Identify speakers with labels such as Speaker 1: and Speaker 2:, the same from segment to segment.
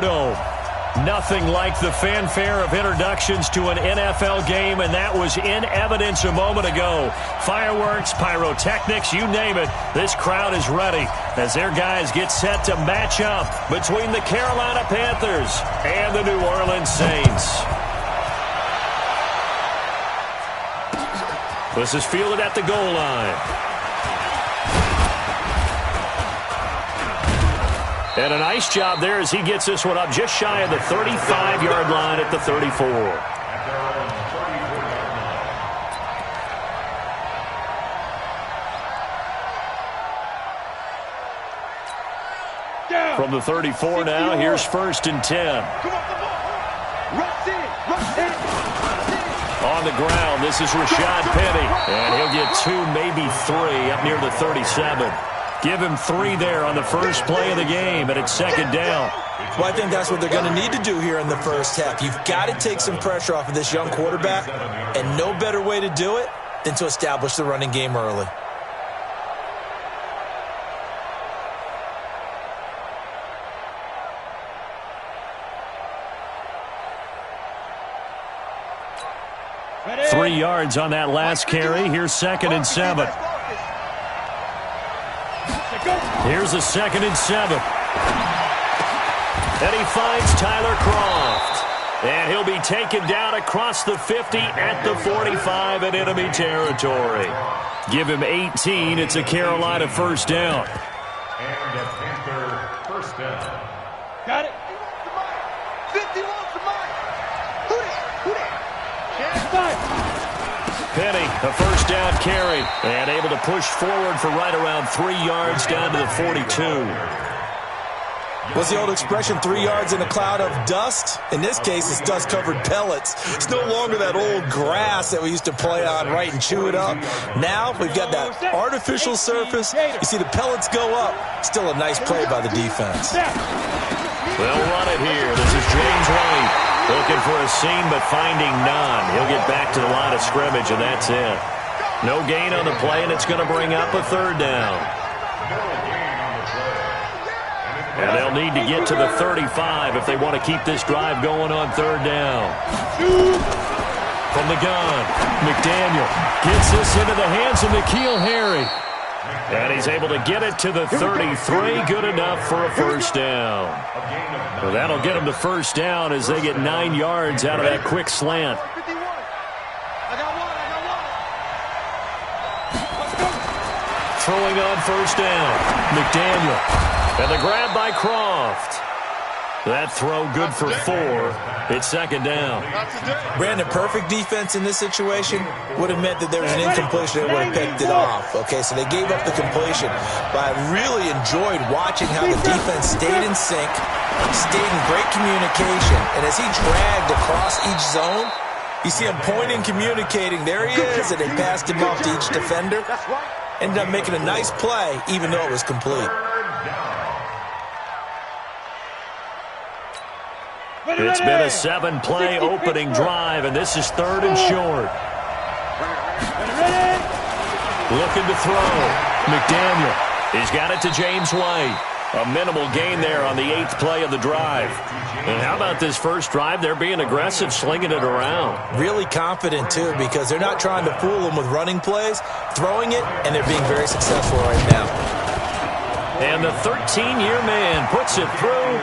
Speaker 1: No, nothing like the fanfare of introductions to an NFL game, and that was in evidence a moment ago. Fireworks, pyrotechnics, you name it. This crowd is ready as their guys get set to match up between the Carolina Panthers and the New Orleans Saints. This is fielded at the goal line. And a nice job there as he gets this one up just shy of the 35-yard line at the 34. From the 34 now, here's 1st and 10. On the ground, this is Rashad Penny. And he'll get 2, maybe 3 up near the 37. Give him 3 there on the first play of the game, and it's 2nd down.
Speaker 2: Well, I think that's what they're going to need to do here in the first half. You've got to take some pressure off of this young quarterback, and no better way to do it than to establish the running game early.
Speaker 1: Ready? 3 yards on that last carry. Here's 2nd and 7. Here's a 2nd and 7. And he finds Tyler Kroft. And he'll be taken down across the 50 at the 45 in enemy territory. Give him 18. It's a Carolina 1st down.
Speaker 3: And a Panther 1st down.
Speaker 4: Got it.
Speaker 5: 50 wants the mic. Who that?
Speaker 1: Penny, a 1st down carry, and able to push forward for right around 3 yards down to the 42.
Speaker 2: What's the old expression, 3 yards in a cloud of dust? In this case, it's dust-covered pellets. It's no longer that old grass that we used to play on, right, and chew it up. Now we've got that artificial surface. You see the pellets go up. Still a nice play by the defense.
Speaker 1: They'll run it here. This is James White. Looking for a seam, but finding none. He'll get back to the line of scrimmage, and that's it. No gain on the play, and it's going to bring up a 3rd down. And they'll need to get to the 35 if they want to keep this drive going on 3rd down. From the gun, McDaniel gets this into the hands of N'Keal Harry. And he's able to get it to the 33. Good enough for a 1st down. Well, that'll get them to 1st down as they get 9 yards out of that quick slant. Throwing on 1st down. McDaniel. And the grab by Kroft. That throw good for 4. It's 2nd down.
Speaker 2: Brandon, perfect defense in this situation would have meant that there was an incompletion. They would have picked it off. Okay, so they gave up the completion. But I really enjoyed watching how the defense stayed in sync, stayed in great communication. And as he dragged across each zone, you see him pointing, communicating. There he is, and they passed him off to each defender. Ended up making a nice play, even though it was complete.
Speaker 1: It's been a 7-play opening drive, and this is 3rd and short. Looking to throw. McDaniel. He's got it to James White. A minimal gain there on the 8th play of the drive. And how about this first drive? They're being aggressive, slinging it around.
Speaker 2: Really confident, too, because they're not trying to fool them with running plays, throwing it, and they're being very successful right now.
Speaker 1: And the 13-year man puts it through.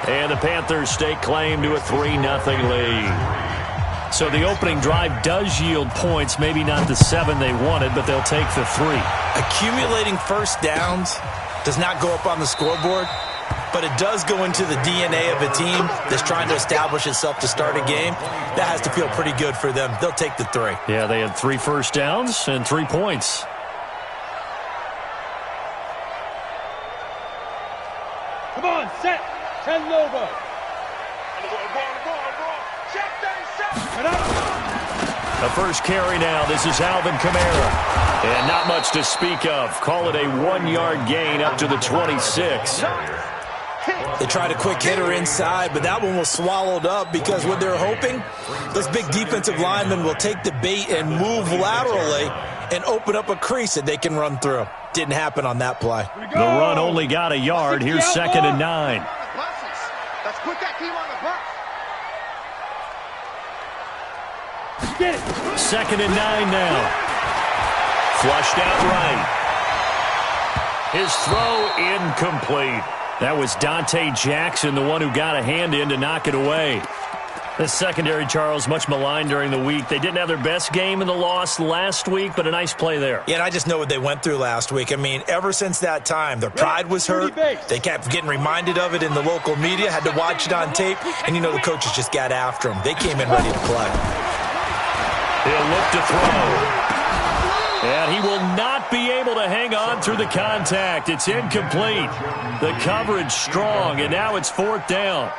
Speaker 1: And the Panthers stake claim to a 3-0 lead. So the opening drive does yield points, maybe not the 7 they wanted, but they'll take the 3.
Speaker 2: Accumulating 1st downs does not go up on the scoreboard, but it does go into the DNA of a team that's trying to establish itself to start a game. That has to feel pretty good for them. They'll take the 3.
Speaker 1: Yeah, they had 3 first downs and 3 points.
Speaker 4: Come on, set. 10 Lobo.
Speaker 1: The first carry now. This is Alvin Kamara. And not much to speak of. Call it a 1-yard gain up to the 26.
Speaker 2: They tried a quick hitter inside, but that one was swallowed up because what they're hoping, those big defensive linemen will take the bait and move laterally and open up a crease that they can run through. Didn't happen on that play.
Speaker 1: The run only got a yard. Here's 2nd and 9.
Speaker 5: That's quick. Put that team on the bus.
Speaker 4: Get it.
Speaker 1: 2nd and 9 now. Flushed out right. His throw incomplete. That was Dante Jackson, the one who got a hand in to knock it away. The secondary, Charles, much maligned during the week. They didn't have their best game in the loss last week, but a nice play there.
Speaker 2: Yeah, and I just know what they went through last week. I mean, ever since that time, their pride was hurt. They kept getting reminded of it in the local media, had to watch it on tape, and, you know, the coaches just got after them. They came in ready to play.
Speaker 1: He'll look to throw. And he will not be able to hang on through the contact. It's incomplete. The coverage strong, and now it's 4th down.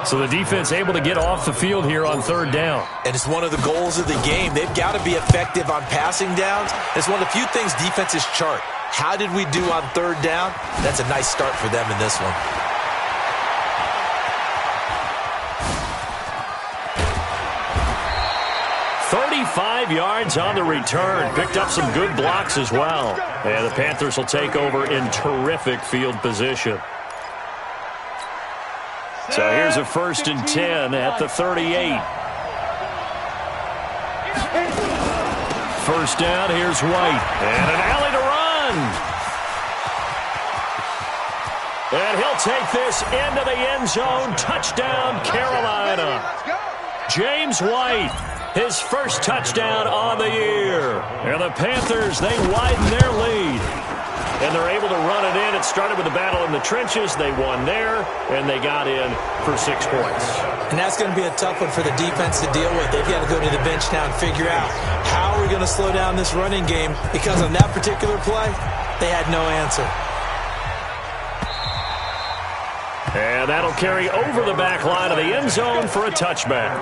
Speaker 1: So the defense able to get off the field here on 3rd down.
Speaker 2: And it's one of the goals of the game. They've got to be effective on passing downs. It's one of the few things defenses chart. How did we do on 3rd down? That's a nice start for them in this one.
Speaker 1: "35 yards on the return." Picked up some good blocks as well. And the Panthers will take over in terrific field position. So here's a 1st and 10 at the 38. 1st down, here's White. And an alley to run. And he'll take this into the end zone. Touchdown, Carolina. James White, his first touchdown on the year. And the Panthers, they widen their lead. And they're able to run it in. It started with a battle in the trenches. They won there, and they got in for 6 points.
Speaker 2: And that's going to be a tough one for the defense to deal with. They've got to go to the bench now and figure out how are we going to slow down this running game, because on that particular play, they had no answer.
Speaker 1: And that'll carry over the back line of the end zone for a touchback.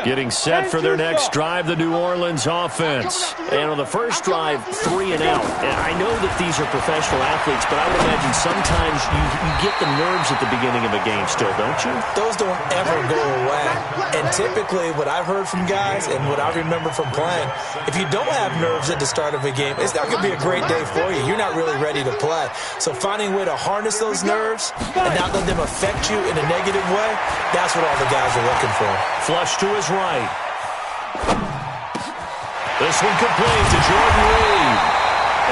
Speaker 1: Getting set for their next drive, the New Orleans offense. And on the first drive, 3 and out. And I know that these are professional athletes, but I would imagine sometimes you get the nerves at the beginning of a game still, don't you?
Speaker 2: Those don't ever go away. And typically what I've heard from guys and what I remember from playing, if you don't have nerves at the start of a game, it's not going to be a great day for you. You're not really ready to play. So finding a way to harness those nerves and not let them affect you in a negative way, that's what all the guys are looking for.
Speaker 1: Flush to his right. This one complete to Jordan Reed.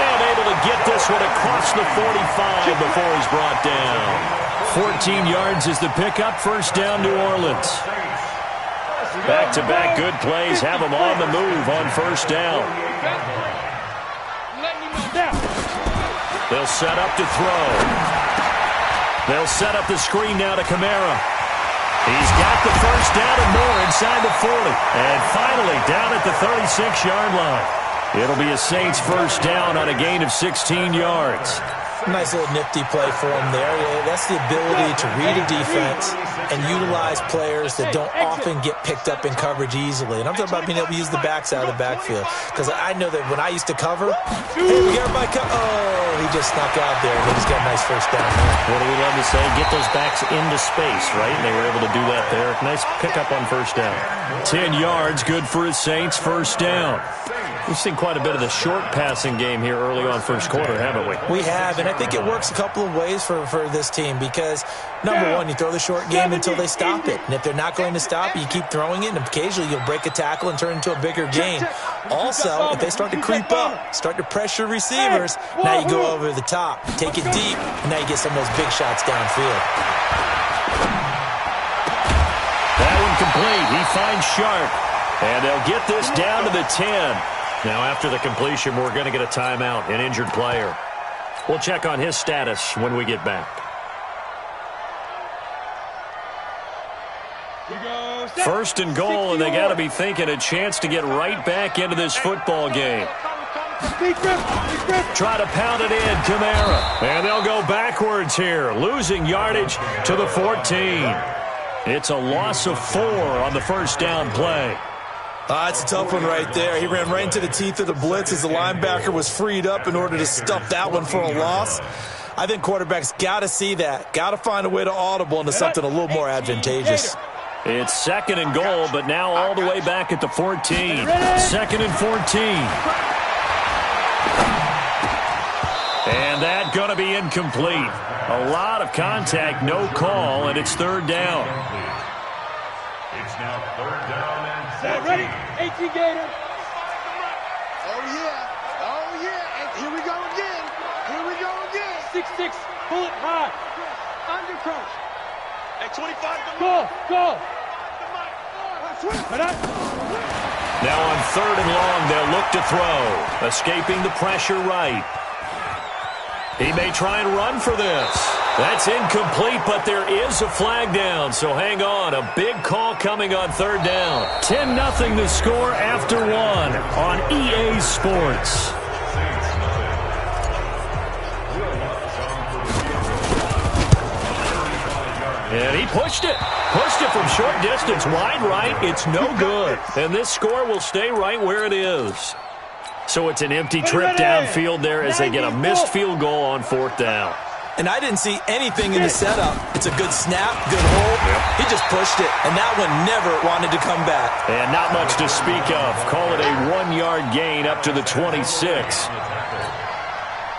Speaker 1: And able to get this one across the 45 before he's brought down. 14 yards is the pickup. 1st down, New Orleans. Back-to-back good plays have them on the move on 1st down. They'll set up to throw. They'll set up the screen now to Kamara. He's got the 1st down and more inside the 40. And finally down at the 36-yard line. It'll be a Saints 1st down on a gain of 16 yards.
Speaker 2: Nice little nifty play for him there. Yeah, that's the ability to read a defense and utilize players that don't often get picked up in coverage easily. And I'm talking about being able to use the backs out of the backfield. Because I know that when I used to cover, hey, we got everybody oh, he just snuck out there, and he's got a nice 1st down there.
Speaker 1: What do we love to say? Get those backs into space, right? And they were able to do that there. Nice pickup on 1st down. 10 yards, good for his Saints, 1st down. We've seen quite a bit of the short passing game here early on 1st quarter, haven't we?
Speaker 2: We have, and I think it works a couple of ways for this team because, number one, you throw the short game until they stop it. And if they're not going to stop it, you keep throwing it, and occasionally you'll break a tackle and turn it into a bigger gain. Also, if they start to creep up, start to pressure receivers, now you go over the top, take it deep, and now you get some of those big shots downfield.
Speaker 1: That one complete. He finds Sharp, and they'll get this down to the 10. Now, after the completion, we're going to get a timeout, an injured player. We'll check on his status when we get back. 1st and goal, and they got to be thinking a chance to get right back into this football game. Try to pound it in, Kamara. And they'll go backwards here, losing yardage to the 14. It's a loss of 4 on the 1st down play.
Speaker 2: It's a tough one right there. He ran right into the teeth of the blitz as the linebacker was freed up in order to stuff that one for a loss. I think quarterbacks got to see that. Got to find a way to audible into something a little more advantageous.
Speaker 1: It's second and goal, but now all the way back at the 14. Second and 14. And that going to be incomplete. A lot of contact, no call, and it's third down.
Speaker 3: It's now third down and
Speaker 4: Set, ready? 18 Gator.
Speaker 5: Oh, yeah. Oh, yeah. And here we go again. Here we go again.
Speaker 4: 6-6. Bullet high.
Speaker 5: Under crunch. At 25.
Speaker 4: Go. Right up.
Speaker 1: Now on third and long, they'll look to throw. Escaping the pressure right. He may try and run for this. That's incomplete, but there is a flag down, so hang on. A big call coming on third down. 10-0 to score after one on EA Sports. And he pushed it. Pushed it from short distance, wide right. It's no good. And this score will stay right where it is. So it's an empty trip downfield there as they get a missed field goal on fourth down.
Speaker 2: And I didn't see anything in the setup. It's a good snap, good hold. He just pushed it, and that one never wanted to come back.
Speaker 1: And not much to speak of. Call it a 1-yard gain up to the 26.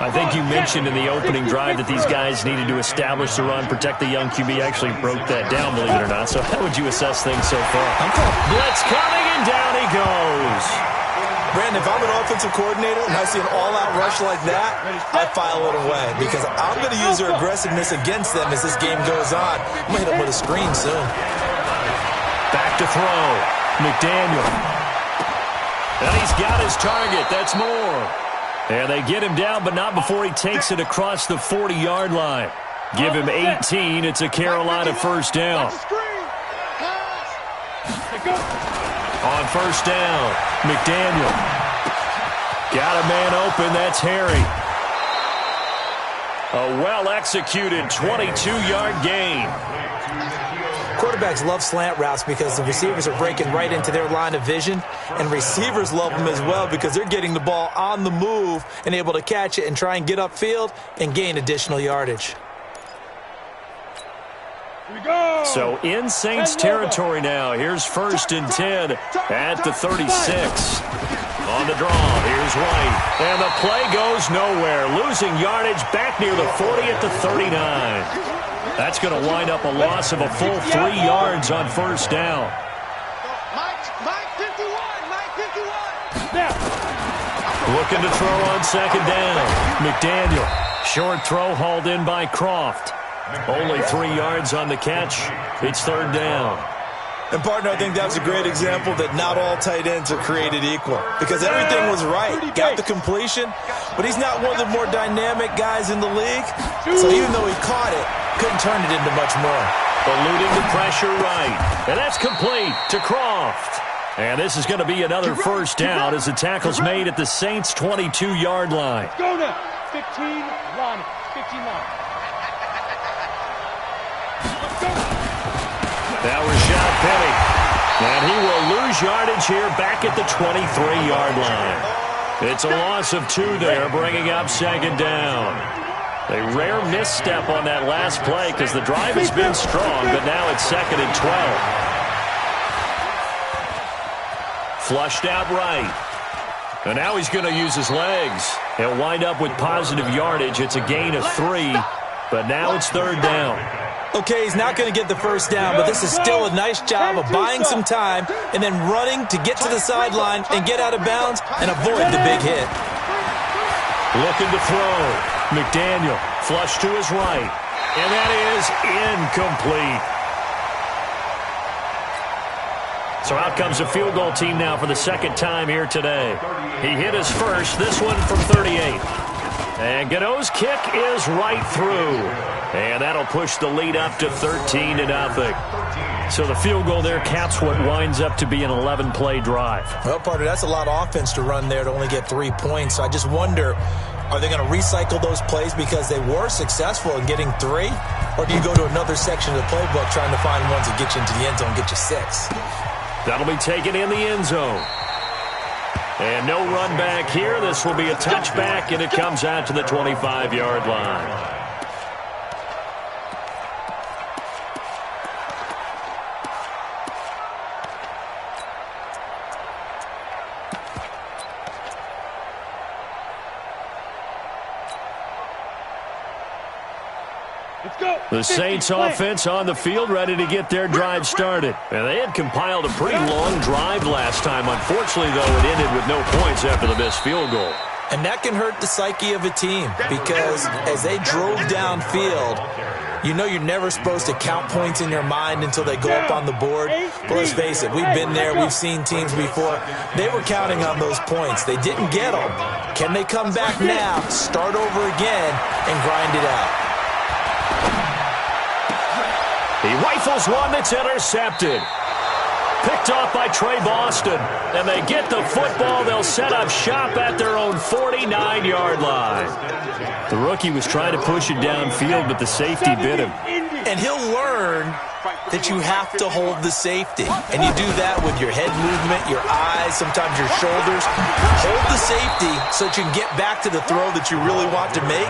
Speaker 1: I think you mentioned in the opening drive that these guys needed to establish the run, protect the young QB. Actually broke that down, believe it or not. So how would you assess things so far? Blitz coming, and down he goes.
Speaker 2: Brandon, if I'm an offensive coordinator and I see an all-out rush like that, I file it away because I'm going to use their aggressiveness against them as this game goes on. I'm going to hit them with a screen soon.
Speaker 1: Back to throw. McDaniel. And he's got his target. That's more. And they get him down, but not before he takes it across the 40-yard line. Give him 18. It's a Carolina first down. On first down, McDaniel. Got a man open. That's Harry. A well-executed 22-yard gain.
Speaker 2: Quarterbacks love slant routes because the receivers are breaking right into their line of vision, and receivers love them as well because they're getting the ball on the move and able to catch it and try and get upfield and gain additional yardage.
Speaker 1: So in Saints territory now. Here's first and 10 at the 36. On the draw, here's White. And the play goes nowhere. Losing yardage back near the 40 at the 39. That's going to wind up a loss of a full 3 yards on first down.
Speaker 5: Mike 51. Mike 51.
Speaker 1: Looking to throw on second down. McDaniel. Short throw hauled in by Croft. Only 3 yards on the catch. It's third down.
Speaker 2: And, partner, I think that's a great example that not all tight ends are created equal because everything was right. Got the completion, but he's not one of the more dynamic guys in the league. So even though he caught it, couldn't turn it into much more.
Speaker 1: Eluding the pressure right. And that's complete to Croft. And this is going to be another first down as the tackle's made at the Saints' 22-yard line.
Speaker 4: Go now. 15 line. 15 line.
Speaker 1: Now Rashad Penny. And he will lose yardage here back at the 23-yard line. It's a loss of 2 there, bringing up second down. A rare misstep on that last play because the drive has been strong, but now it's second and 12. Flushed out right. And now he's going to use his legs. He'll wind up with positive yardage. It's a gain of 3, but now it's third down.
Speaker 2: Okay, he's not going to get the first down, but this is still a nice job of buying some time and then running to get to the sideline and get out of bounds and avoid the big hit.
Speaker 1: Looking to throw. McDaniel, flush to his right. And that is incomplete. So out comes a field goal team now for the second time here today. He hit his first, this one from 38. And Gano's kick is right through. And that'll push the lead up to 13-0. So the field goal there caps what winds up to be an 11-play drive.
Speaker 2: Well, partner, that's a lot of offense to run there to only get 3 points. So I just wonder, are they going to recycle those plays because they were successful in getting 3? Or do you go to another section of the playbook trying to find ones that get you into the end zone and get you 6?
Speaker 1: That'll be taken in the end zone. And no run back here. This will be a touchback, and it comes out to the 25-yard line. The Saints offense on the field, ready to get their drive started. And they had compiled a pretty long drive last time. Unfortunately, though, it ended with no points after the missed field goal.
Speaker 2: And that can hurt the psyche of a team because as they drove downfield, you know you're never supposed to count points in your mind until they go up on the board. But let's face it, we've been there. We've seen teams before. They were counting on those points. They didn't get them. Can they come back now, start over again, and grind it out?
Speaker 1: He rifles one that's intercepted. Picked off by Trey Boston. And they get the football. They'll set up shop at their own 49-yard line. The rookie was trying to push it downfield, but the safety bit him.
Speaker 2: And he'll learn that you have to hold the safety. And you do that with your head movement, your eyes, sometimes your shoulders. Hold the safety so that you can get back to the throw that you really want to make.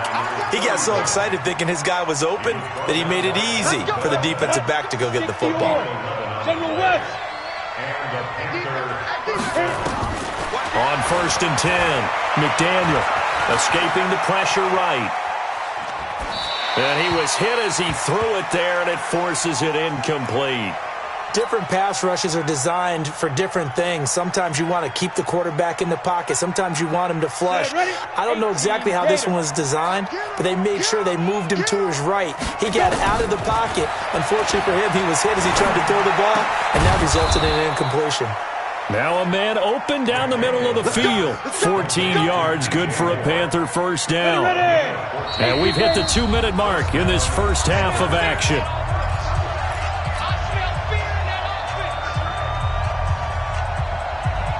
Speaker 2: He got so excited thinking his guy was open that he made it easy for the defensive back to go get the football.
Speaker 1: On 1st and 10, McDaniel escaping the pressure right. And he was hit as he threw it there, and it forces it incomplete.
Speaker 2: Different pass rushes are designed for different things. Sometimes you want to keep the quarterback in the pocket. Sometimes you want him to flush. I don't know exactly how this one was designed, but they made sure they moved him to his right. He got out of the pocket. Unfortunately for him, he was hit as he tried to throw the ball, and that resulted in an incompletion.
Speaker 1: Now a man open down the middle of the field. 14 yards, good for a Panther first down. And we've hit the 2-minute mark in this first half of action.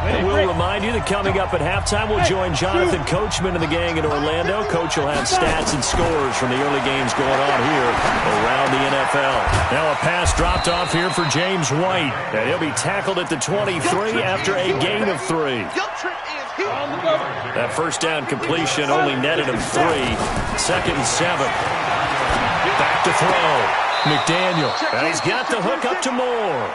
Speaker 1: And we'll remind you that coming up at halftime, we'll join Jonathan Coachman and the gang in Orlando. Coach will have stats and scores from the early games going on here around the NFL. Now a pass dropped off here for James White. And he'll be tackled at the 23 after a gain of 3. That first down completion only netted him 3. 2nd and 7. Back to throw. McDaniel, and he's got the hook up to Moore.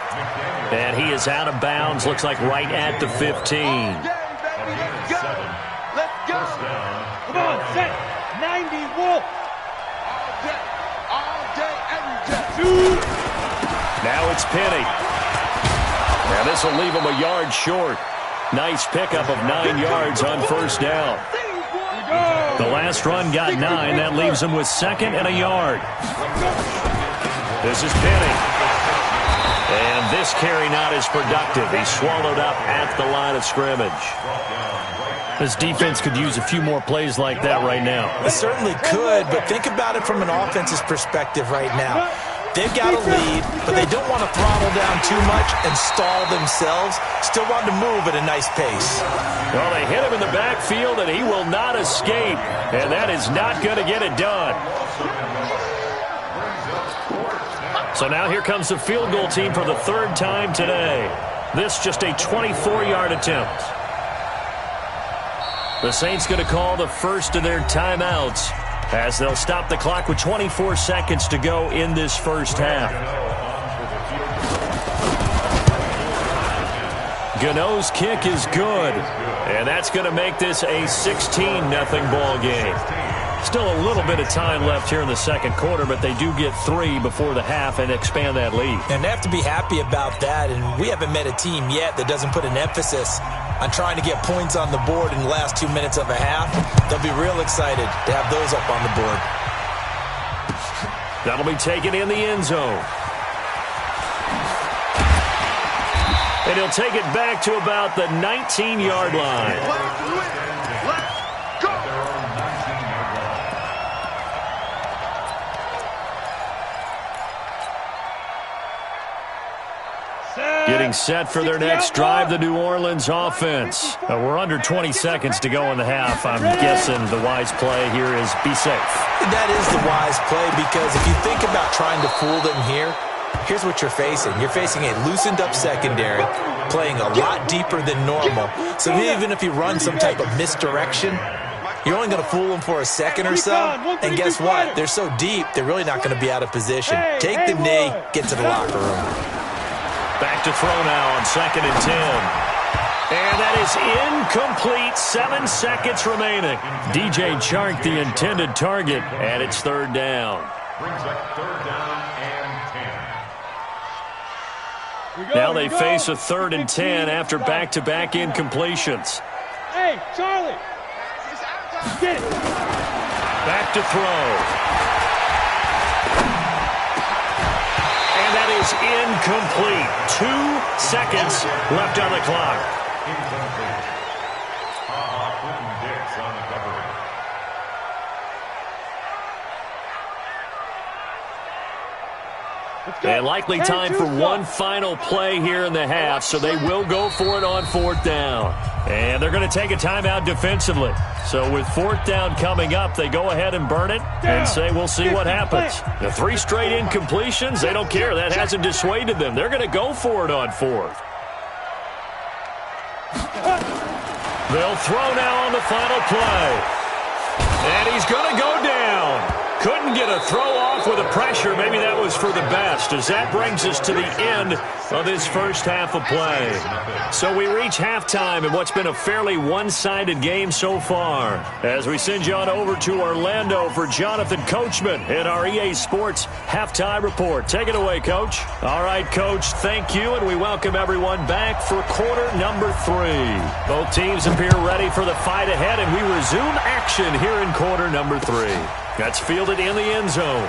Speaker 1: And he is out of bounds, looks like right at the 15.
Speaker 4: Let's go. Come on, set. 90, Wolf.
Speaker 5: All day, every day.
Speaker 1: Now it's Penny. Now this will leave him a yard short. Nice pickup of 9 yards on first down. The last run got 9. That leaves him with 2nd and a yard. This is Penny. And this carry not as productive. He's swallowed up at the line of scrimmage. This defense could use a few more plays like that right now.
Speaker 2: It certainly could, but think about it from an offense's perspective right now. They've got a lead, but they don't want to throttle down too much and stall themselves. Still want to move at a nice pace.
Speaker 1: Well, they hit him in the backfield, and he will not escape. And that is not going to get it done. So now here comes the field goal team for the 3rd time today. This just a 24-yard attempt. The Saints going to call the first of their timeouts as they'll stop the clock with 24 seconds to go in this first half. Gano's kick is good, and that's going to make this a 16-0 ball game. Still a little bit of time left here in the second quarter, but they do get 3 before the half and expand that lead.
Speaker 2: And they have to be happy about that, and we haven't met a team yet that doesn't put an emphasis on trying to get points on the board in the last 2 minutes of a half. They'll be real excited to have those up on the board.
Speaker 1: That'll be taken in the end zone. And he'll take it back to about the 19-yard line. Getting set for their next drive, the New Orleans offense. We're under 20 seconds to go in the half. I'm guessing the wise play here is be safe.
Speaker 2: That is the wise play because if you think about trying to fool them here, here's what you're facing. You're facing a loosened up secondary, playing a lot deeper than normal. So even if you run some type of misdirection, you're only going to fool them for a second or so. And guess what? They're so deep, they're really not going to be out of position. Take the knee, get to the locker room.
Speaker 1: Back to throw now on 2nd and 10. And that is incomplete. 7 seconds remaining. DJ Chark, the intended target, and it's 3rd down.
Speaker 3: Brings up 3rd down and 10.
Speaker 1: Now they face a 3rd and 10 after back-to-back incompletions.
Speaker 4: Hey, Charlie. Get it.
Speaker 1: Back to throw. And that is incomplete. 2 seconds left on the clock.
Speaker 3: Incomplete. Quentin Dix on the cover.
Speaker 1: And likely time for one final play here in the half, so they will go for it on 4th down. And they're going to take a timeout defensively. So with 4th down coming up, they go ahead and burn it and say we'll see what happens. The 3 straight incompletions, they don't care. That hasn't dissuaded them. They're going to go for it on 4th. They'll throw now on the final play. And he's going to go down. Couldn't get a throw off with the pressure. Maybe that was for the best, as that brings us to the end of this first half of play. So we reach halftime in what's been a fairly one-sided game so far. As we send you on over to Orlando for Jonathan Coachman in our EA Sports Halftime Report. Take it away, Coach. All right, Coach, thank you, and we welcome everyone back for quarter number 3. Both teams appear ready for the fight ahead, and we resume action here in quarter number 3. That's fielded in the end zone.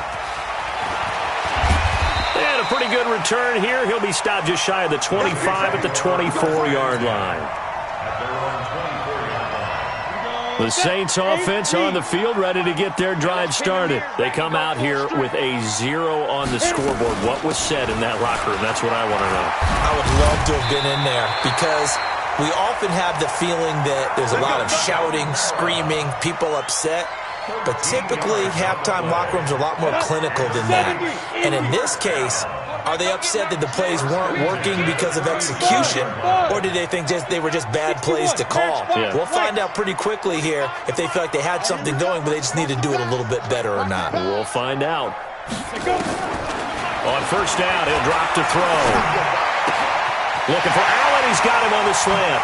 Speaker 1: And a pretty good return here. He'll be stopped just shy of the 25 at the 24-yard line. The Saints offense on the field, ready to get their drive started. They come out here with a 0 on the scoreboard. What was said in that locker room? That's what I want to know.
Speaker 2: I would love to have been in there, because we often have the feeling that there's a lot of shouting, screaming, people upset. But typically, halftime locker rooms are a lot more clinical than that. And in this case, are they upset that the plays weren't working because of execution, or did they think they were just bad plays to call?
Speaker 1: Yeah.
Speaker 2: We'll find out pretty quickly here if they feel like they had something going, but they just need to do it a little bit better or not.
Speaker 1: We'll find out. On 1st down, he'll drop to throw. Looking for Allen. He's got him on the slant.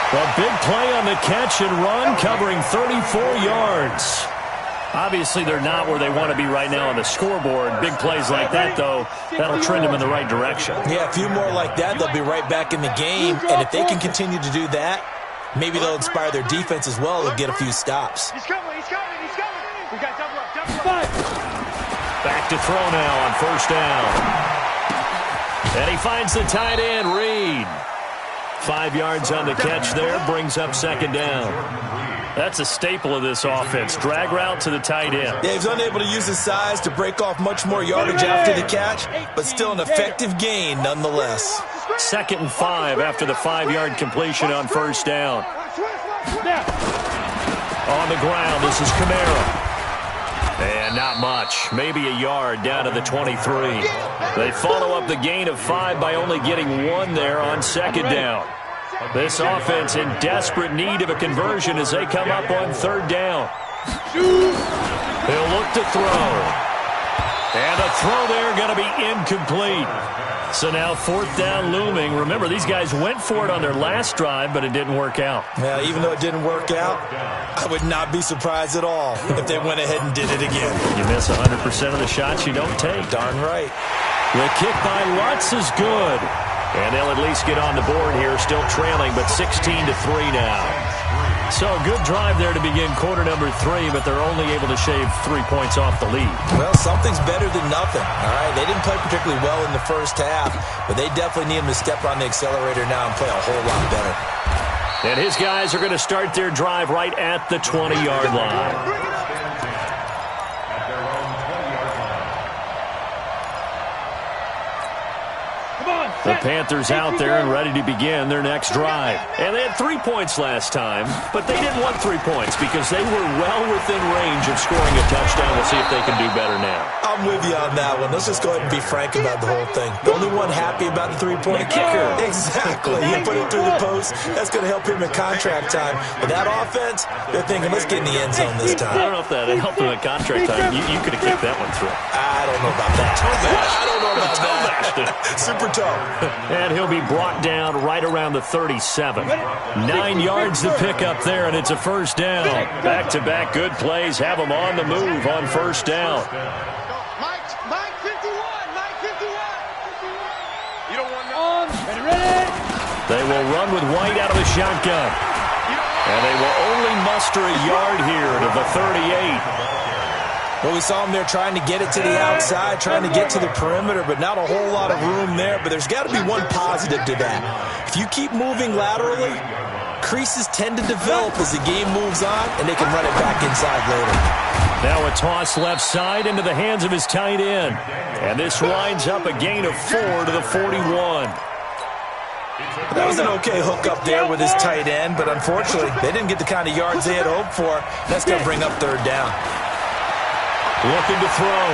Speaker 1: A big play on the catch and run, covering 34 yards. Obviously, they're not where they want to be right now on the scoreboard. Big plays like that, though, that'll trend them in the right direction.
Speaker 2: Yeah, a few more like that, they'll be right back in the game. And if they can continue to do that, maybe they'll inspire their defense as well to get a few stops.
Speaker 5: He's coming, he's coming, he's coming. We got double up, double up.
Speaker 1: Back to throw now on 1st down. And he finds the tight end, Reed. 5 yards on the catch there, brings up 2nd down. That's a staple of this offense. Drag route to the tight end.
Speaker 2: Yeah, he's unable to use his size to break off much more yardage after the catch, but still an effective gain nonetheless.
Speaker 1: 2nd and 5 after the 5-yard completion on 1st down. On the ground, this is Kamara. And not much. Maybe a yard down to the 23. They follow up the gain of 5 by only getting 1 there on 2nd down. This offense in desperate need of a conversion as they come up on 3rd down. He'll look to throw. And the throw there going to be incomplete. So now 4th down looming. Remember, these guys went for it on their last drive, but it didn't work out.
Speaker 2: Yeah, even though it didn't work out, I would not be surprised at all if they went ahead and did it again.
Speaker 1: You miss 100% of the shots you don't take.
Speaker 2: Darn right.
Speaker 1: The kick by Lutz is good. And they'll at least get on the board here, still trailing, but 16-3 now. So a good drive there to begin quarter number 3, but they're only able to shave 3 points off the lead.
Speaker 2: Well, something's better than nothing, all right? They didn't play particularly well in the first half, but they definitely need him to step on the accelerator now and play a whole lot better.
Speaker 1: And his guys are going to start their drive right at the 20-yard line. The Panthers out there and ready to begin their next drive. And they had 3 points last time, but they didn't want 3 points because they were well within range of scoring a touchdown. We'll see if they can do better now.
Speaker 2: I'm with you on that one. Let's just go ahead and be frank about the whole thing. The only one happy about the three-point kicker. Exactly. He put it through the post. That's going to help him in contract time. But that offense, they're thinking, let's get in the end zone this time.
Speaker 1: I don't know if that helped him in contract time. You could have kicked that one through.
Speaker 2: I don't know about that. I don't know about that. Super toe.
Speaker 1: And he'll be brought down right around the 37. 9 yards to pick up there, and it's a first down. Back-to-back good plays have them on the move on first down.
Speaker 5: Mike 51. Mike 51. You don't want
Speaker 4: On. Ready.
Speaker 1: They will run with White out of the shotgun. And they will only muster a yard here to the 38.
Speaker 2: Well, we saw him there trying to get it to the outside, trying to get to the perimeter, but not a whole lot of room there. But there's got to be one positive to that. If you keep moving laterally, creases tend to develop as the game moves on, and they can run it back inside later.
Speaker 1: Now a toss left side into the hands of his tight end. And this winds up a gain of 4 to the 41.
Speaker 2: That was an okay hook up there with his tight end, but unfortunately, they didn't get the kind of yards they had hoped for. That's going to bring up third down.
Speaker 1: Looking to throw.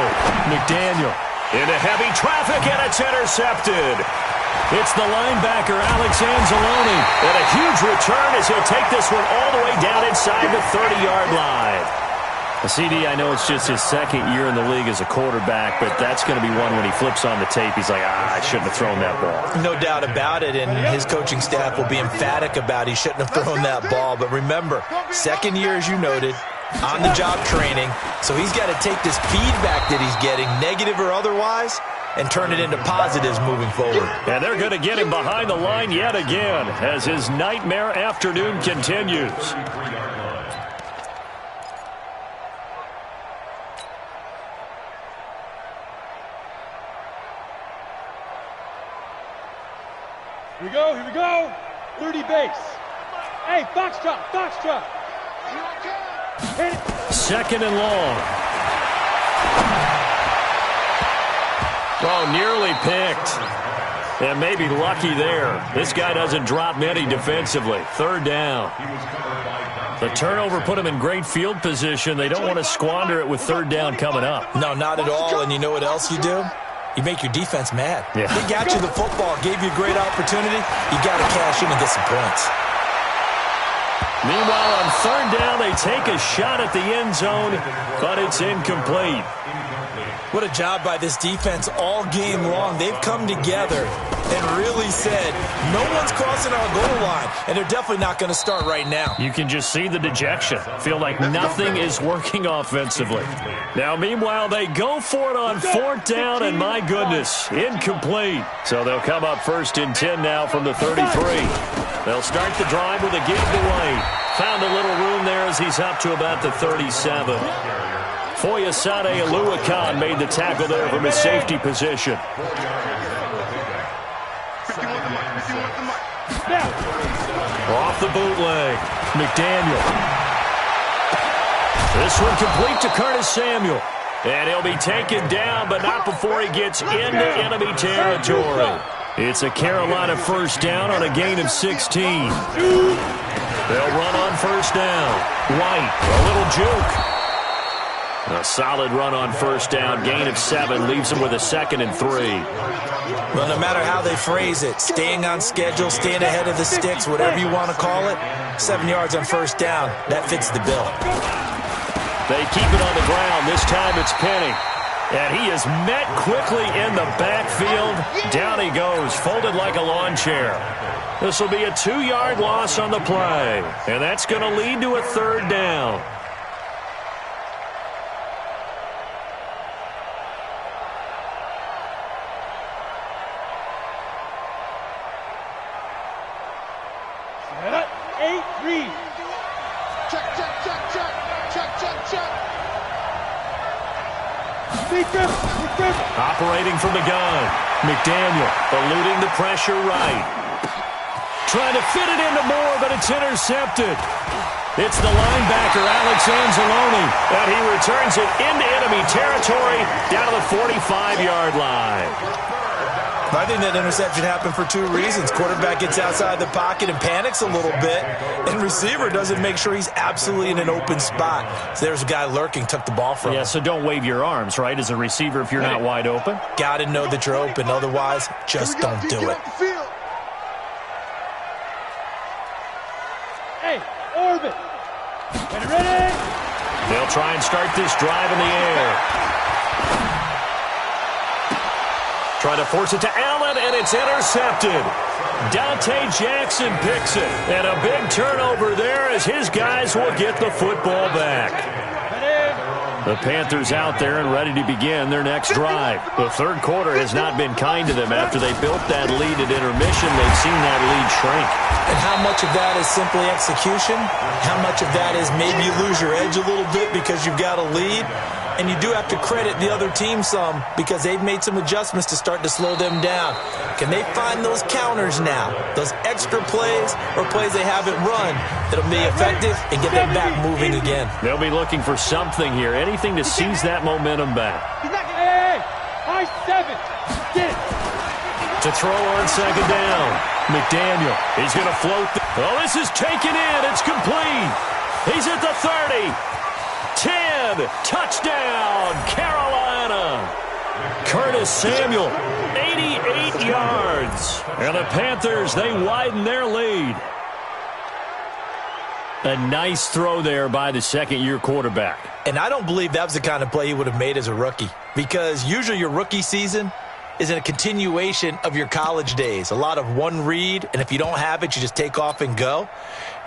Speaker 1: McDaniel into heavy traffic, and it's intercepted. It's the linebacker, Alex Anzalone. And a huge return as he'll take this one all the way down inside the 30-yard line. CD, I know it's just his second year in the league as a quarterback, but that's going to be one when he flips on the tape, he's like, I shouldn't have thrown that ball.
Speaker 2: No doubt about it, and his coaching staff will be emphatic about he shouldn't have thrown that ball. But remember, second year, as you noted, on-the-job training, so he's got to take this feedback that he's getting, negative or otherwise, and turn it into positives moving forward.
Speaker 1: And they're going to get him behind the line yet again as his nightmare afternoon continues.
Speaker 4: Here we go. 30 base. Hey, foxtrot. Hit it.
Speaker 1: Second and long. Oh, nearly picked. And maybe lucky there. This guy doesn't drop many defensively. Third down. The turnover put him in great field position. They don't want to squander it with third down coming up.
Speaker 2: No, not at all. And you know what else you do? You make your defense mad.
Speaker 1: Yeah.
Speaker 2: They got you the football, gave you a great opportunity. You got to cash in and get some points.
Speaker 1: Meanwhile, on third down, they take a shot at the end zone, but it's incomplete.
Speaker 2: What a job by this defense all game long. They've come together and really said, no one's crossing our goal line, and they're definitely not going to start right now.
Speaker 1: You can just see the dejection. Feel like nothing is working offensively. Now, meanwhile, they go for it on fourth down, and my goodness, incomplete. So they'll come up first and 10 now from the 33. They'll start the drive with a give to White. Found a little room there as he's up to about the 37. Foyesade Aluakan made the tackle there from his safety position. Off the bootleg. McDaniel. This one complete to Curtis Samuel. And he'll be taken down, but not before he gets into enemy territory. It's a Carolina first down on a gain of 16. They'll run on first down. White, a little juke. A solid run on first down, gain of 7, leaves him with a 2nd and 3.
Speaker 2: Well, no matter how they phrase it, staying on schedule, staying ahead of the sticks, whatever you want to call it, 7 yards on first down, that fits the bill.
Speaker 1: They keep it on the ground. This time it's Penny. And he is met quickly in the backfield. Down he goes, folded like a lawn chair. This will be a 2-yard loss on the play. And that's going to lead to a third down. Operating from the gun. McDaniel eluding the pressure right. Trying to fit it into Moore, but it's intercepted. It's the linebacker, Alex Anzalone, and he returns it into enemy territory down to the 45-yard line.
Speaker 2: I think that interception happened for two reasons. Quarterback gets outside the pocket and panics a little bit, and receiver doesn't make sure he's absolutely in an open spot. So there's a guy lurking, took the ball from him.
Speaker 1: Yeah, so don't wave your arms, right, as a receiver if you're not wide open.
Speaker 2: Got to know that you're open. Otherwise, just don't do it.
Speaker 4: Hey, orbit. Ready?
Speaker 1: They'll try and start this drive in the air. Trying to force it to Allen, and it's intercepted. Dante Jackson picks it. And a big turnover there as his guys will get the football back. The Panthers out there and ready to begin their next drive. The third quarter has not been kind to them. After they built that lead at intermission, they've seen that lead shrink.
Speaker 2: And how much of that is simply execution? How much of that is maybe you lose your edge a little bit because you've got a lead? And you do have to credit the other team some because they've made some adjustments to start to slow them down. Can they find those counters now, those extra plays or plays they haven't run that'll be effective and get them back moving again?
Speaker 1: They'll be looking for something here, anything to seize that momentum back.
Speaker 4: Hey, high 7. Get it.
Speaker 1: To throw on second down. McDaniel, he's going to float. Oh, this is taken in. It's complete. He's at the 30. 10, touchdown, Carolina. Curtis Samuel, 88 yards. And the Panthers, they widen their lead. A nice throw there by the second-year quarterback.
Speaker 2: And I don't believe that was the kind of play he would have made as a rookie, because usually your rookie season is a continuation of your college days. A lot of one read, and if you don't have it, you just take off and go.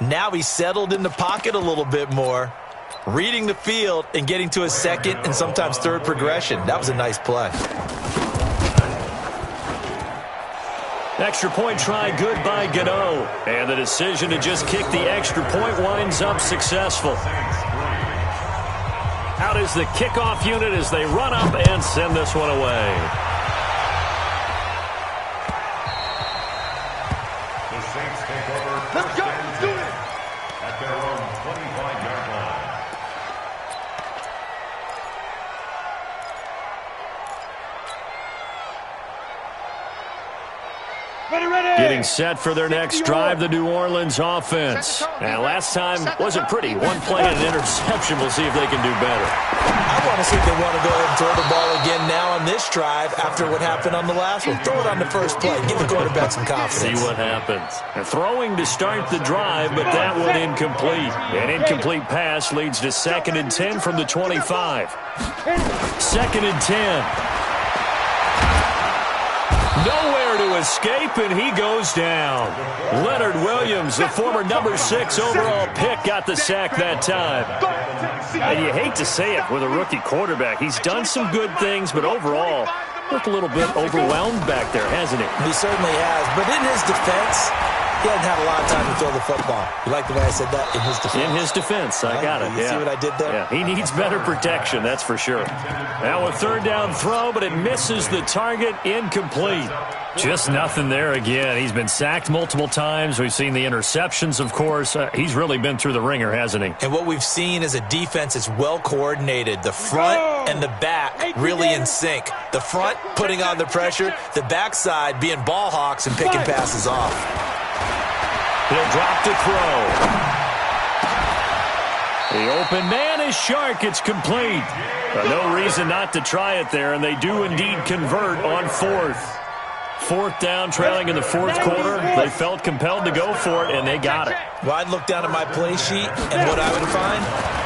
Speaker 2: Now he's settled in the pocket a little bit more, reading the field and getting to his second and sometimes third progression. That was a nice play.
Speaker 1: Extra point try good by Gano. And the decision to just kick the extra point winds up successful. Out is the kickoff unit as they run up and send this one away.
Speaker 3: The Saints take over. Let's go. Let's do it. At their own 25-yard line.
Speaker 1: Getting set for their next drive, the New Orleans offense. And last time wasn't pretty. One play and an interception. We'll see if they can do better.
Speaker 2: I want to see if they want to go ahead and throw the ball again now on this drive after what happened on the last one. Throw it on the first play. Give the quarterback some confidence.
Speaker 1: See what happens. And throwing to start the drive, but that one incomplete. An incomplete pass leads to 2nd and 10 from the 25. 2nd and 10. Nowhere to escape, and he goes down. Leonard Williams, the former number 6 overall pick, got the sack that time. And you hate to say it with a rookie quarterback. He's done some good things, but overall, looked a little bit overwhelmed back there, hasn't he?
Speaker 2: He certainly has. But in his defense, he hasn't had a lot of time to throw the football. You like the way I said that? In his defense.
Speaker 1: In his defense. I got it.
Speaker 2: You see what I did there?
Speaker 1: Yeah, he needs better protection, that's for sure. Now a third down throw, but it misses the target, incomplete. Just nothing there again. He's been sacked multiple times. We've seen the interceptions, of course. He's really been through the ringer, hasn't he?
Speaker 2: And what we've seen is a defense that's well coordinated. The front and the back really in sync. The front putting on the pressure. The backside being ball hawks and picking passes off.
Speaker 1: He'll drop to throw. The open man is Shark. It's complete. No reason not to try it there, and they do indeed convert on 4th. 4th down, trailing in the 4th quarter. They felt compelled to go for it, and they got it.
Speaker 2: Well, I'd look down at my play sheet, and what I would find,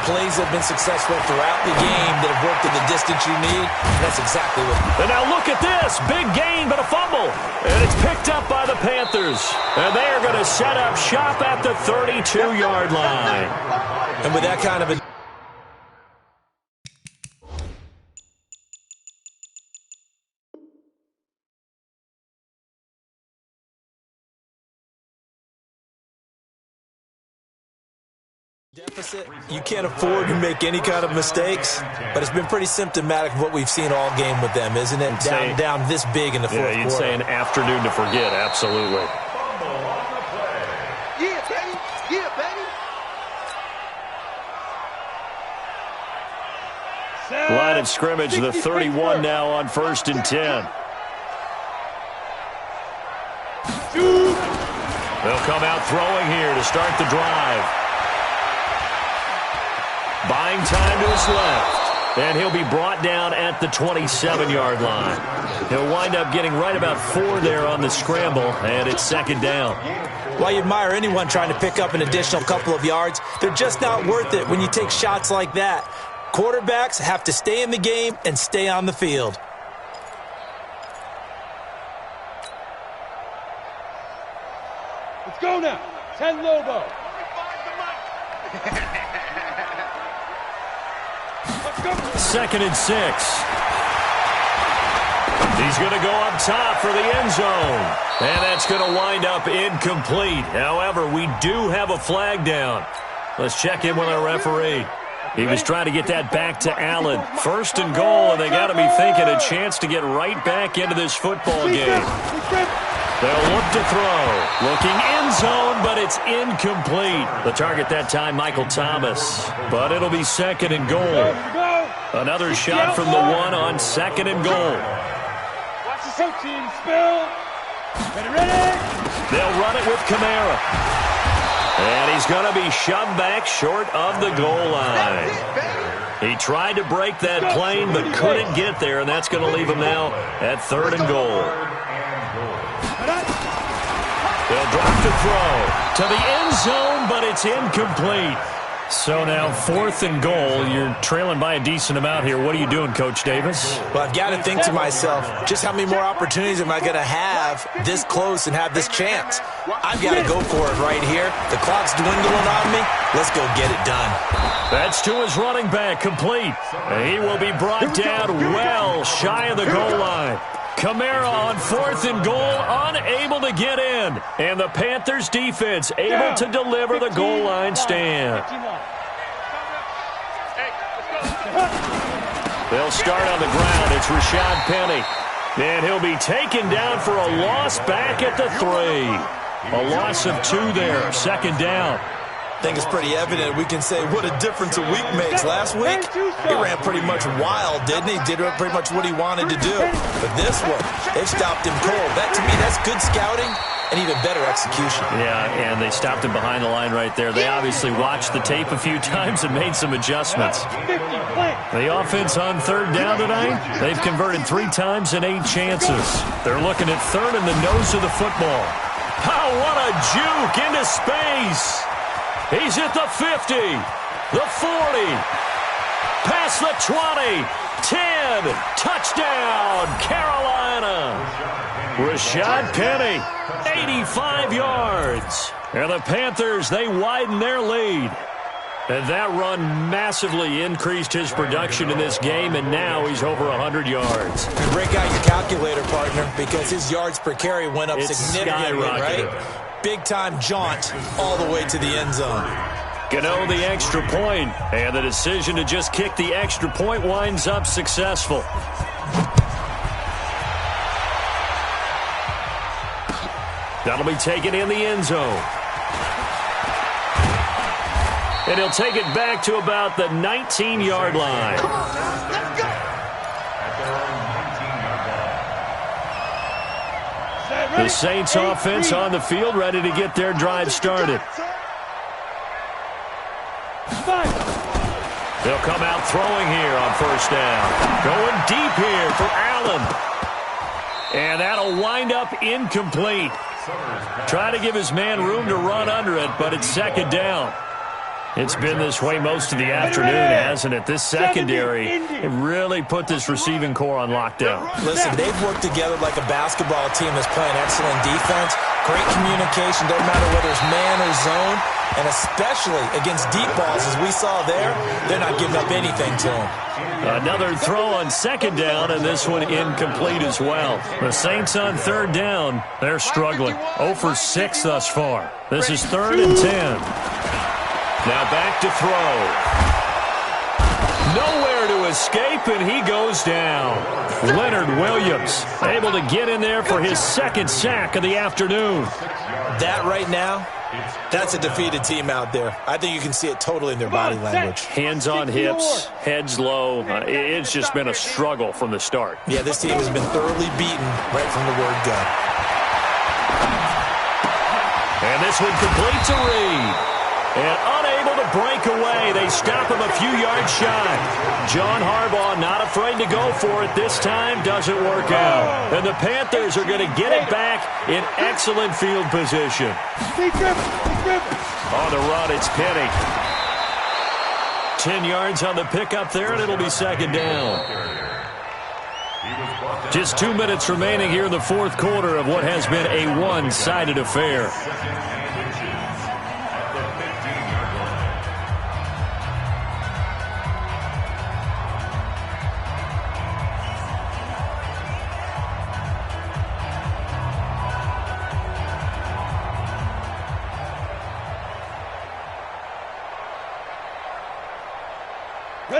Speaker 2: plays have been successful throughout the game that have worked in the distance you need. That's exactly what.
Speaker 1: And now look at this. Big gain, but a fumble. And it's picked up by the Panthers. And they are going to set up shop at the 32-yard line.
Speaker 2: And with that kind of a deficit, you can't afford to make any kind of mistakes, but it's been pretty symptomatic of what we've seen all game with them, isn't it? Down this big in the fourth quarter.
Speaker 1: You'd say an afternoon to forget, absolutely.
Speaker 5: Yeah, baby. Yeah, baby.
Speaker 1: Line of scrimmage, the 31 now on 1st and 10. They'll come out throwing here to start the drive. Buying time to his left. And he'll be brought down at the 27-yard line. He'll wind up getting right about 4 there on the scramble, and it's second down.
Speaker 2: Well, you admire anyone trying to pick up an additional couple of yards. They're just not worth it when you take shots like that. Quarterbacks have to stay in the game and stay on the field.
Speaker 4: Let's go now. 10 Lobo.
Speaker 1: Second and 6. He's going to go up top for the end zone. And that's going to wind up incomplete. However, we do have a flag down. Let's check in with our referee. He was trying to get that back to Allen. First and goal, and they got to be thinking a chance to get right back into this football game. They'll look to throw. Looking end zone, but it's incomplete. The target that time, Michael Thomas. But it'll be second and goal. Another shot from the 1 on second and goal.
Speaker 4: Watch the team spill. Ready?
Speaker 1: They'll run it with Kamara. And he's going to be shoved back short of the goal line. He tried to break that plane but couldn't get there, and that's going to leave him now at third and goal. They'll drop the throw to the end zone, but it's incomplete. So now 4th and goal. You're trailing by a decent amount here. What are you doing, Coach Davis?
Speaker 2: Well, I've got to think to myself, just how many more opportunities am I going to have this close and have this chance? I've got to go for it right here. The clock's dwindling on me. Let's go get it done.
Speaker 1: That's to his running back, complete. And he will be brought down well shy of the goal line. Kamara on 4th and goal, unable to get in. And the Panthers defense able to deliver the goal line stand. They'll start on the ground. It's Rashad Penny. And he'll be taken down for a loss back at the 3. A loss of 2 there, second down.
Speaker 2: I think it's pretty evident we can say what a difference a week makes. Last week, he ran pretty much wild, didn't he? Did pretty much what he wanted to do. But this one, they stopped him cold. That, to me, that's good scouting and even better execution.
Speaker 1: Yeah, and they stopped him behind the line right there. They obviously watched the tape a few times and made some adjustments. The offense on third down tonight, they've converted 3 times in 8 chances. They're looking at third in the nose of the football. Oh, what a juke into space. He's at the 50, the 40, past the 20, 10, touchdown, Carolina. Rashad Penny, 85 yards. And the Panthers, they widen their lead. And that run massively increased his production in this game, and now he's over 100 yards.
Speaker 2: And break out your calculator, partner, because his yards per carry went up significantly, right? Big-time jaunt all the way to the end zone.
Speaker 1: Gano the extra point, and the decision to just kick the extra point winds up successful. That'll be taken in the end zone. And he'll take it back to about the 19-yard line.
Speaker 5: Come on, now. Let's go.
Speaker 1: The Saints offense on the field, ready to get their drive started. They'll come out throwing here on first down. Going deep here for Allen. And that'll wind up incomplete. Try to give his man room to run under it, but it's second down. It's been this way most of the afternoon, hasn't it? This secondary really put this receiving core on lockdown.
Speaker 2: Listen, they've worked together like a basketball team that's playing excellent defense. Great communication, doesn't matter whether it's man or zone. And especially against deep balls, as we saw there, they're not giving up anything to them.
Speaker 1: Another throw on second down, and this one incomplete as well. The Saints on third down, they're struggling. 0 for 6 thus far. This is 3rd and 10. Now back to throw. Nowhere to escape, and he goes down. Leonard Williams able to get in there for his 2nd sack of the afternoon.
Speaker 2: That right now, that's a defeated team out there. I think you can see it totally in their body language.
Speaker 1: Hands on hips, heads low. It's just been a struggle from the start.
Speaker 2: Yeah, this team has been thoroughly beaten right from the word go.
Speaker 1: And this one complete to Reed. And unable to break away. They stop him a few yards shy. John Harbaugh not afraid to go for it this time. Doesn't work out. And the Panthers are going to get it back in excellent field position. On the run, it's Penny. 10 yards on the pickup there, and it'll be second down. Just 2 minutes remaining here in the fourth quarter of what has been a one-sided affair.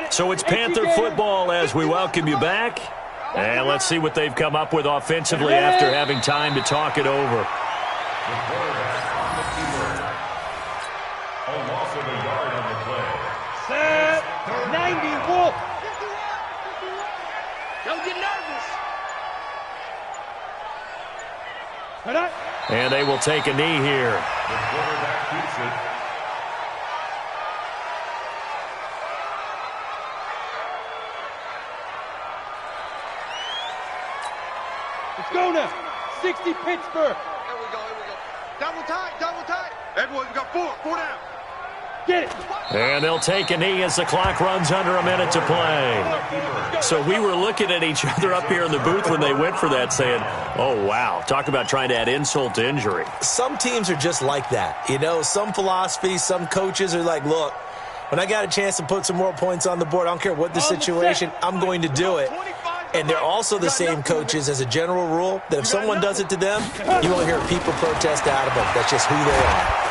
Speaker 1: So it's Panther football as we welcome you back. And let's see what they've come up with offensively after having time to talk it over.
Speaker 3: The quarterback on the keyword. A loss of a yard on the play.
Speaker 4: Set 90, Wolf.
Speaker 5: Don't get nervous.
Speaker 1: And they will take a knee here.
Speaker 3: The quarterback keeps it.
Speaker 4: Let's go now. 60 Pittsburgh.
Speaker 5: Here we go. Double tight. Everyone, we got four down.
Speaker 4: Get it.
Speaker 1: And they'll take a knee as the clock runs under a minute to play. So we were looking at each other up here in the booth when they went for that saying, oh, wow, talk about trying to add insult to injury.
Speaker 2: Some teams are just like that. You know, some philosophies, some coaches are like, look, when I got a chance to put some more points on the board, I don't care what the situation, I'm going to do it. And they're also the same coaches as a general rule that if someone does it to them, you won't hear people protest out of them. That's just who they are.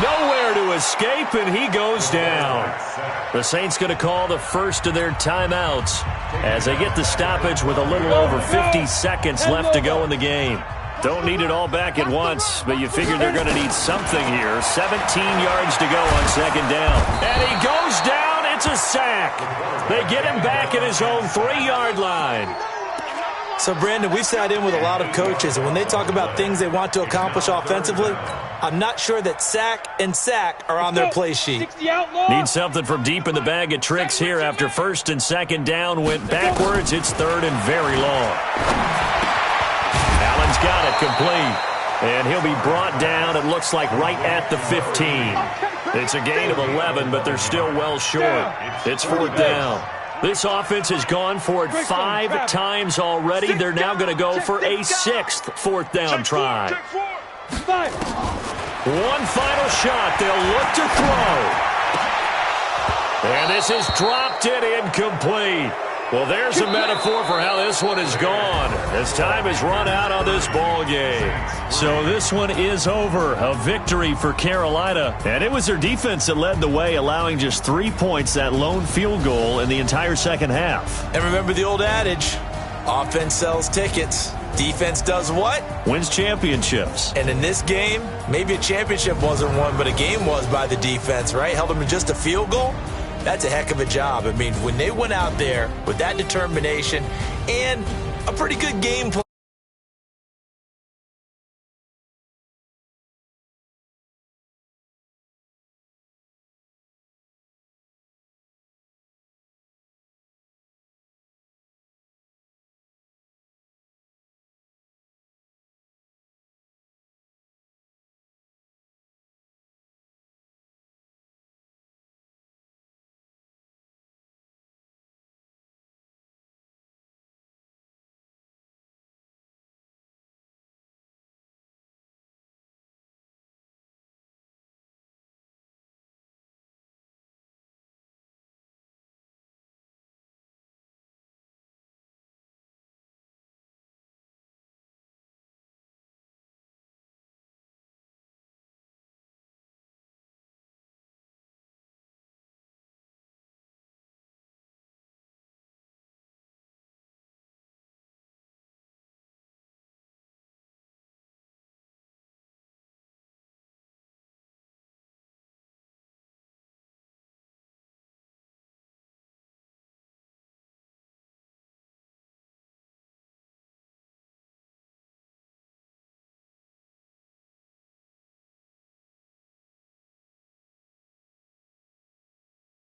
Speaker 1: Nowhere to escape, and he goes down. The Saints going to call the first of their timeouts as they get the stoppage with a little over 50 seconds left to go in the game. Don't need it all back at once, but you figure they're going to need something here. 17 yards to go on second down. And he goes down. It's a sack. They get him back at his own 3-yard line.
Speaker 2: So, Brandon, we've sat in with a lot of coaches, and when they talk about things they want to accomplish offensively, I'm not sure that sack and sack are on their play sheet.
Speaker 1: Need something from deep in the bag of tricks here after first and second down went backwards. It's third and very long. Allen's got it complete. And he'll be brought down, it looks like, right at the 15. It's a gain of 11, but they're still well short. It's fourth down. This offense has gone for it 5 times already. They're now going to go for a 6th fourth down try. One final shot. They'll look to throw. And this is dropped it incomplete. Well, there's a metaphor for how this one is gone as time has run out on this ball game. So this one is over. A victory for Carolina. And it was their defense that led the way, allowing just 3 points, that lone field goal in the entire second half.
Speaker 2: And remember the old adage, offense sells tickets. Defense does what?
Speaker 1: Wins championships.
Speaker 2: And in this game, maybe a championship wasn't won, but a game was by the defense, right? Held them to just a field goal. That's a heck of a job. I mean, when they went out there with that determination and a pretty good game plan,